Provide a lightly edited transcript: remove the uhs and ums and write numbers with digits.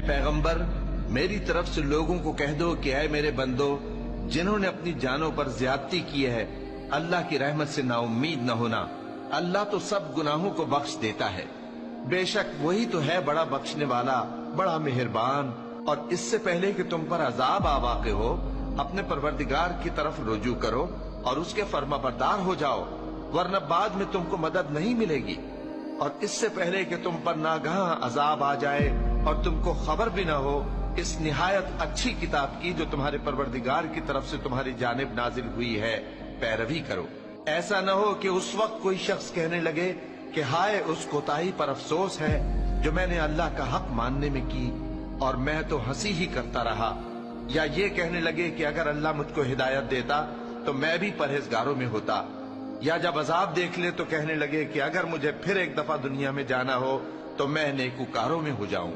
پیغمبر میری طرف سے لوگوں کو کہہ دو کہ اے میرے بندو جنہوں نے اپنی جانوں پر زیادتی کی ہے اللہ کی رحمت سے نا امید نہ ہونا، اللہ تو سب گناہوں کو بخش دیتا ہے، بے شک وہی تو ہے بڑا بخشنے والا بڑا مہربان۔ اور اس سے پہلے کہ تم پر عذاب آ واقع ہو اپنے پروردگار کی طرف رجوع کرو اور اس کے فرما بردار ہو جاؤ، ورنہ بعد میں تم کو مدد نہیں ملے گی۔ اور اس سے پہلے کہ تم پر ناگہاں عذاب آ جائے اور تم کو خبر بھی نہ ہو اس نہایت اچھی کتاب کی جو تمہارے پروردگار کی طرف سے تمہاری جانب نازل ہوئی ہے پیروی کرو۔ ایسا نہ ہو کہ اس وقت کوئی شخص کہنے لگے کہ ہائے اس کوتاہی پر افسوس ہے جو میں نے اللہ کا حق ماننے میں کی اور میں تو ہنسی ہی کرتا رہا، یا یہ کہنے لگے کہ اگر اللہ مجھ کو ہدایت دیتا تو میں بھی پرہیزگاروں میں ہوتا، یا جب عذاب دیکھ لے تو کہنے لگے کہ اگر مجھے پھر ایک دفعہ دنیا میں جانا ہو تو میں نیکوکاروں میں ہو جاؤں۔